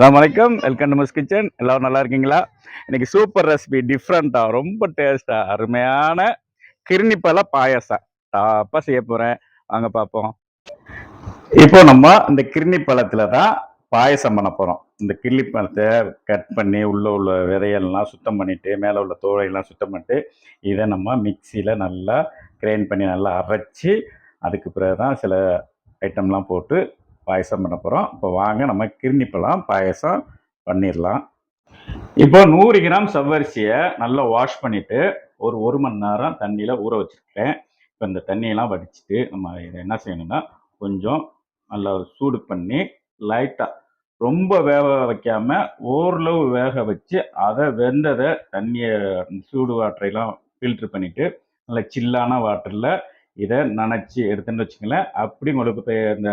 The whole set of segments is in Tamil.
வணக்கம். Welcome to miss kitchen. எல்லாரும் நல்லா இருக்கீங்களா? இன்னைக்கு சூப்பர் ரெசிபி டிஃப்ரெண்ட்டா ரொம்ப டேஸ்ட்டா அருமையான கிர்ணிப்பழ பாயாசம் டாப்பா செய்ய போறேன். வாங்க பார்ப்போம். இப்போ நம்ம இந்த கிர்னி பழத்துல தான் பாயசம் பண்ண போறோம். இந்த கிர்னி பழத்தை கட் பண்ணி உள்ள விதையெல்லாம் சுத்தம் பண்ணிட்டு மேலே உள்ள தோலையெல்லாம் சுத்தம் பண்ணிட்டு இதை நம்ம மிக்சியில் நல்லா கிரைண்ட் பண்ணி நல்லா அரைச்சி அதுக்கு பிறகு தான் சில ஐட்டம்லாம் போட்டு பாயசம் பண்ண போகிறோம். இப்போ வாங்க நம்ம கிர்னி பழம் பாயசம் பண்ணிடலாம். இப்போ 100 கிராம் செவ்வரிசியை நல்லா வாஷ் பண்ணிட்டு ஒரு மணி நேரம் தண்ணியில் ஊற வச்சுருக்கேன். இப்போ இந்த தண்ணியெல்லாம் வடிச்சிட்டு நம்ம இதை என்ன செய்யணும்னா கொஞ்சம் நல்லா சூடு பண்ணி லைட்டாக ரொம்ப வேக வைக்காம ஓரளவு வேக வச்சு அதை வெந்ததை தண்ணியை சூடு வாட்டரையெல்லாம் ஃபில்ட்ரு பண்ணிவிட்டு நல்லா சில்லான வாட்டரில் இதை நனைச்சி எடுத்துன்னு வச்சுங்களேன். அப்படி உங்களுக்கு இந்த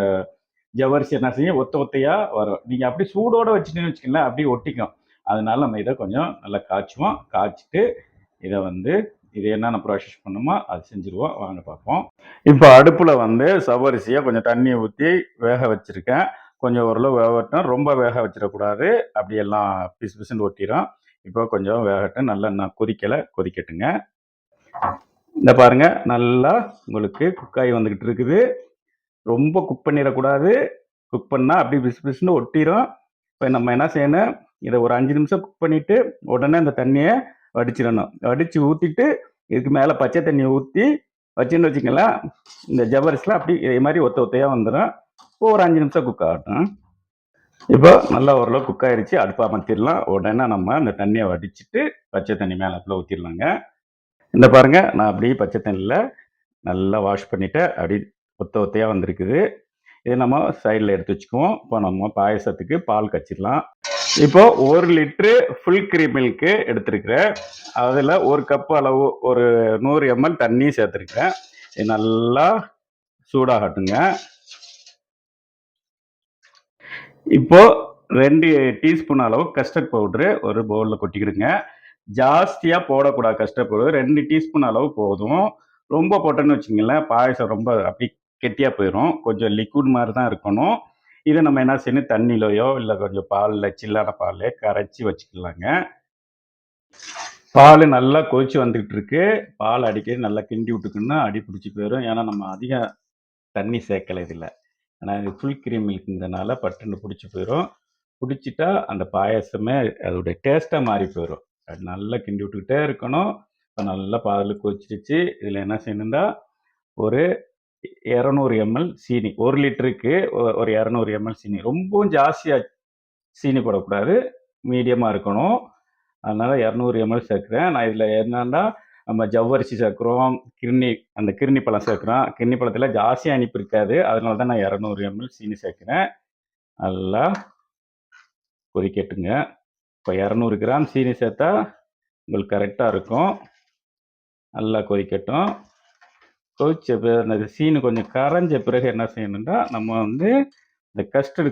ஜவ்வரிசி என்ன செய்யும் ஒத்தையாக வரும். நீங்கள் அப்படி சூடோடு வச்சுட்டீங்கன்னு வச்சுக்கங்களேன் அப்படியே ஒட்டிக்கும். அதனால நம்ம இதை கொஞ்சம் நல்லா காய்ச்சுவோம். காய்ச்சிட்டு இதை இது என்னென்ன ப்ராசஸ் பண்ணுமோ அது செஞ்சுருவோம். வாங்க பார்ப்போம். இப்போ அடுப்பில் செவ்வரிசியை கொஞ்சம் தண்ணி ஊற்றி வேக வச்சுருக்கேன். கொஞ்சம் ஓரளவு வேகட்டும், ரொம்ப வேக வச்சிடக்கூடாது, அப்படியெல்லாம் பிசு பிசுன்னு ஒட்டிடும். இப்போ கொஞ்சம் வேகட்டும், நல்லா நான் கொதிக்கட்டுங்க. இந்த பாருங்க நல்லா உங்களுக்கு குக்காய் வந்துக்கிட்டு இருக்குது. ரொம்ப குக் பண்ணிடக்கூடாது. குக் பண்ணால் அப்படி பிசு பிசுன்னு ஒட்டிடும். இப்போ நம்ம என்ன செய்யணும், இதை ஒரு 5 நிமிஷம் குக் பண்ணிவிட்டு உடனே இந்த தண்ணியை வடிச்சிடணும். வடித்து ஊற்றிட்டு இதுக்கு மேலே பச்சை தண்ணியை ஊற்றி வச்சுன்னு வச்சுக்கலாம். இந்த ஜவ்வரிசிலாம் அப்படி இதே மாதிரி ஒத்தையாக வந்துடும். இப்போ ஒரு 5 நிமிஷம் குக் ஆகட்டும். இப்போ நல்லா ஓரளவு குக் ஆகிடுச்சு. அடுப்பை அமர்த்திடலாம். உடனே நம்ம இந்த தண்ணியை வடிச்சிட்டு பச்சை தண்ணி மேலே அப்படியே ஊற்றிடலாங்க. இந்த பாருங்கள், நான் அப்படியே பச்சை தண்ணியில் நல்லா வாஷ் பண்ணிவிட்டு அப்படி ஒத்தையாக வந்திருக்குது. இதை நம்ம சைடில் எடுத்து வச்சுக்குவோம். இப்போ நம்ம பாயசத்துக்கு பால் கச்சிடலாம். இப்போ 1 லிட்ரு ஃபுல் க்ரீம் மில்க்கு எடுத்துருக்கிறேன். அதில் 1 கப் அளவு ஒரு 100 ml தண்ணி சேர்த்துருக்கிறேன். இது நல்லா சூடாகட்டுங்க. இப்போ 2 டீஸ்பூன் அளவு கஸ்டர்ட் பவுட்ரு ஒரு பவுலில் கொட்டிக்கிடுங்க. ஜாஸ்தியாக போடக்கூடாது. கஸ்டர்ட் பவுடர் 2 டீஸ்பூன் அளவு போதும். ரொம்ப போட்டோன்னு வச்சுங்களேன் பாயசம் ரொம்ப அப்படி கெட்டியாக போயிடும். கொஞ்சம் லிக்விட் மாதிரி தான் இருக்கணும். இதை நம்ம என்ன செய்யணும், தண்ணியிலையோ இல்லை கொஞ்சம் பாலில் சில்லான பால் கரைச்சி வச்சுக்கலாங்க. பால் நல்லா கொதிச்சு வந்துக்கிட்டு இருக்கு. பால் அடிக்கடி நல்லா கிண்டி விட்டுக்குன்னா அடி பிடிச்சி போயிடும். ஏன்னா நம்ம அதிகம் தண்ணி சேர்க்கலை இதில். ஆனால் இது ஃபுல் க்ரீம் மில்க்குன்றனால பட்டுன்னு பிடிச்சி போயிடும். பிடிச்சிட்டா அந்த பாயசமே அதோடைய டேஸ்ட்டாக மாறி போயிடும். அது நல்லா கிண்டி விட்டுக்கிட்டே இருக்கணும். இப்போ நல்லா பால் கொதிச்சிருச்சு. இதில் என்ன செய்யணுன்னா ஒரு 200 ml சீனி, 1 லிட்டருக்கு ஒரு 200 ml சீனி. ரொம்பவும் ஜாஸ்தியாக சீனி போடக்கூடாது, மீடியமாக இருக்கணும். அதனால் 200 ml சேர்க்குறேன். நான் இதில் என்னன்னா நம்ம ஜவ்வரிசி சேர்க்குறோம், அந்த கிர்னி பழம் சேர்க்குறோம். கிர்னி பழத்தில் ஜாஸ்தியாக இனிப்பு இருக்காது. அதனால தான் நான் 200 ml சீனி சேர்க்குறேன். நல்லா கொதிக்கட்டுங்க. இப்போ 200 கிராம் சீனி சேர்த்தா உங்களுக்கு கரெக்டாக இருக்கும். நல்லா கொதிக்கட்டும். கொதிச்ச அந்த சீனி கொஞ்சம் கரைஞ்ச பிறகு என்ன செய்யணும்னா நம்ம இந்த கஸ்டர்டு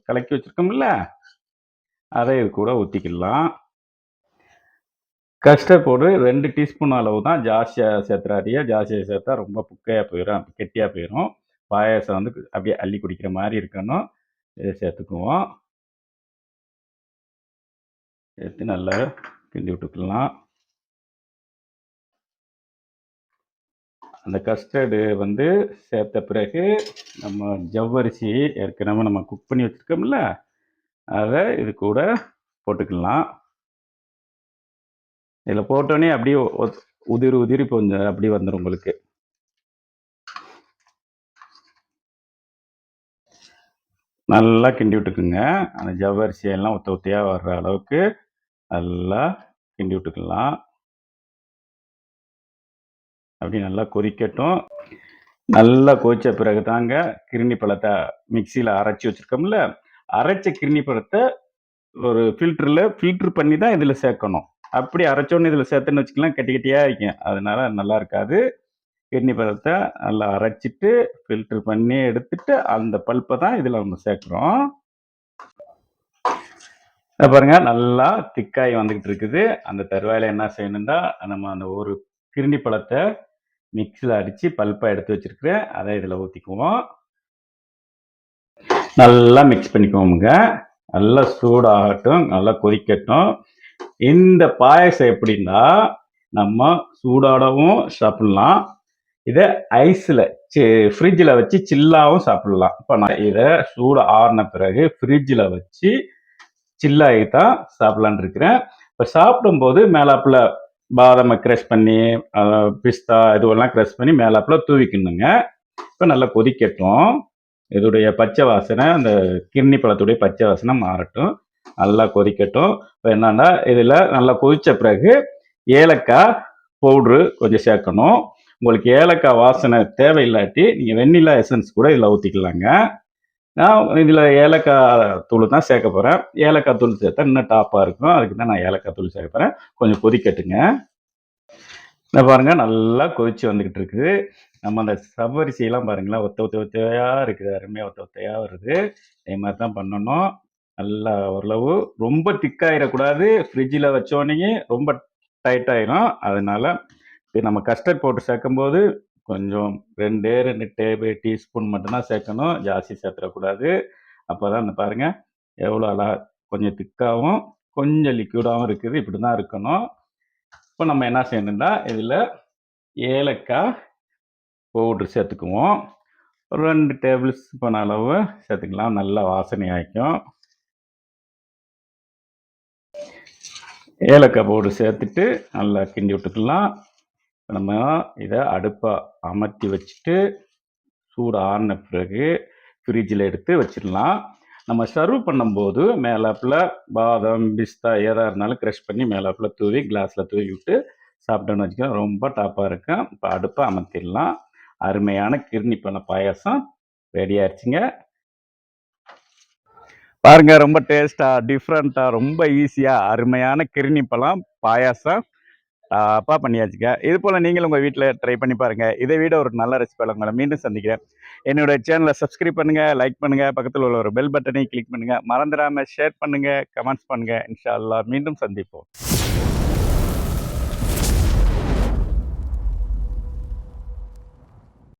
கலக்கி வச்சுருக்கோம்ல அதை இது கூட ஊற்றிக்கலாம். கஸ்டர்ட் பவுடர் 2 டீஸ்பூன் அளவு தான். ஜாஸ்தியாக சேர்த்துறாதீங்க. ஜாஸ்தியாக சேர்த்தா ரொம்ப புக்கையாக போயிடும், கெட்டியாக போயிடும். பாயாசம் அப்படியே அள்ளி குடிக்கிற மாதிரி இருக்கணும். இதை சேர்த்துக்குவோம். சேர்த்து நல்லா கிண்டி விட்டுக்கலாம். அந்த கஸ்டர்டு சேர்த்த பிறகு நம்ம ஜவ்வரிசி ஏற்கனவே நம்ம குக் பண்ணி வச்சுருக்கோம்ல அதை இது கூட போட்டுக்கலாம். இதில் போட்டோன்னே அப்படியே உதிரி கொஞ்சம் அப்படி வந்துடும் உங்களுக்கு. நல்லா கிண்டி விட்டுக்குங்க. அந்த ஜவ்வரிசியெல்லாம் ஒத்தையாக வர்ற அளவுக்கு நல்லா கிண்டி விட்டுக்கலாம். அப்படி நல்லா கொதிக்கட்டும். நல்லா கொதிச்ச பிறகு தாங்க கிர்னி பழத்தை மிக்சியில் அரைச்சி வச்சுருக்கோம்ல, அரைச்ச கிர்னி பழத்தை ஒரு ஃபில்ட்ரு பண்ணி தான் இதில் சேர்க்கணும். அப்படி அரைச்சோன்னு இதில் சேர்த்துன்னு வச்சுக்கலாம் கட்டி கட்டியாக இருக்கும். அதனால நல்லா இருக்காது. கிர்னி பழத்தை நல்லா அரைச்சிட்டு ஃபில்ட்ரு பண்ணி எடுத்துட்டு அந்த பல்ப்பை தான் இதில் நம்ம சேர்க்குறோம். பாருங்க நல்லா திக்காகி வந்துக்கிட்டு இருக்குது. அந்த தருவாயில் என்ன செய்யணும்னா நம்ம அந்த ஒரு கிர்னி பழத்தை மிக்ஸியில் அடித்து பல்ப்பாக எடுத்து வச்சுருக்கிறேன். அதை இதில் ஊற்றிக்குவோம். நல்லா மிக்ஸ் பண்ணிக்குவோமுங்க. நல்லா சூடாகட்டும், நல்லா கொதிக்கட்டும். இந்த பாயாசம் எப்படின்னா, நம்ம சூடாடவும் சாப்பிடலாம். இத ஐஸ்ல ஃப்ரிட்ஜ்ல வச்சு சில்லாவும் சாப்பிடலாம். இப்ப நான் இத சூடு ஆறுன பிறகு ஃப்ரிட்ஜ்ல வச்சு சில்லாகி தான் சாப்பிடலான்னு இருக்கிறேன். இப்ப சாப்பிடும்போது மேலாப்புல பாதாம கிரஷ் பண்ணி, பிஸ்தா இதுவெல்லாம் கிரஷ் பண்ணி மேலாப்புல தூவிக்கணுங்க. இப்ப நல்லா கொதிக்கட்டும். இதோடைய பச்சை வாசனை, அந்த கிர்னி பழத்துடைய பச்சை வாசனை மாறட்டும். நல்லா கொதிக்கட்டும். இப்போ என்னன்னா, இதில் நல்லா கொதிச்ச பிறகு ஏலக்காய் பவுட்ரு கொஞ்சம் சேர்க்கணும். உங்களுக்கு ஏலக்காய் வாசனை தேவையில்லாட்டி நீங்கள் வெண்ணிலா எசன்ஸ் கூட இதில் ஊற்றிக்கலாங்க. நான் இதில் ஏலக்காய் தூள் தான் சேர்க்க போகிறேன். ஏலக்காய் தூள் சேர்த்தா இன்னும் டாப்பாக இருக்கும். அதுக்கு தான் நான் ஏலக்காய் தூள் சேர்க்க போகிறேன். கொஞ்சம் கொதிக்கட்டுங்க. இந்த பாருங்க நல்லா கொதிச்சு வந்துகிட்டு இருக்குது. நம்ம அந்த சவ்வரிசியெல்லாம் பாருங்களேன், ஒத்த ஒத்த ஒத்தையா இருக்குது. அருமையா ஒத்த ஒத்தையா வருது. இதே மாதிரி தான் பண்ணணும். நல்லா ஓரளவு ரொம்ப திக்காயிடக்கூடாது. ஃப்ரிட்ஜில் வச்சோடனேயே ரொம்ப டைட் ஆயிரும். அதனால நம்ம கஸ்டர்ட் பவுடர் சேர்க்கும்போது கொஞ்சம் 2 டீஸ்பூன் மட்டும்தான் சேர்க்கணும். ஜாஸ்தி சேர்த்துடக்கூடாது. அப்போ தான் இந்த பாருங்க எவ்வளோ அழகா கொஞ்சம் திக்காகவும் கொஞ்சம் லிக்விடாகவும் இருக்குது. இப்படி தான் இருக்கணும். இப்போ நம்ம என்ன செய்யணும்னா, இதில் ஏலக்காய் பவுட்ரு சேர்த்துக்குவோம். ஒரு 2 டேபிள் ஸ்பூன் அளவு சேர்த்துக்கலாம். நல்லா வாசனை ஆயிக்கும். ஏலக்காய் பவுட்ரு சேர்த்துட்டு நல்லா கிண்டி விட்டுக்கலாம். நம்ம இதை அடுப்பை அமர்த்தி வச்சுட்டு சூடு ஆறின பிறகு ஃப்ரிட்ஜில் எடுத்து வச்சிடலாம். நம்ம சர்வ் பண்ணும்போது மேலாப்பில் பாதாம், பிஸ்தா எதாக இருந்தாலும் க்ரஷ் பண்ணி மேலாப்பில் தூவி கிளாஸில் தூவி விட்டு சாப்பிட்டோன்னு வச்சுக்கோங்க, ரொம்ப டாப்பாக இருக்கும். இப்போ அடுப்பை அமர்த்திடலாம். அருமையான கிர்னி பழ பாயாசம் ரெடி ஆயிடுச்சுங்க. பாருங்க, ரொம்ப டேஸ்டா டிஃப்ரெண்டா ரொம்ப ஈஸியா அருமையான கிர்னி பழம் பாயாசம் அப்பா பண்ணியாச்சுங்க. இது போல நீங்களும் உங்க வீட்டில் ட்ரை பண்ணி பாருங்க. இதை விட ஒரு நல்ல ரெசிபியில் உங்களை மீண்டும் சந்திக்கிறேன். என்னோட சேனலை சப்ஸ்கிரைப் பண்ணுங்க, லைக் பண்ணுங்க, பக்கத்தில் உள்ள ஒரு பெல் பட்டனை கிளிக் பண்ணுங்க, மறந்துடாம ஷேர் பண்ணுங்க, கமெண்ட்ஸ் பண்ணுங்க. இன்ஷா அல்லாஹ் மீண்டும் சந்திப்போம்.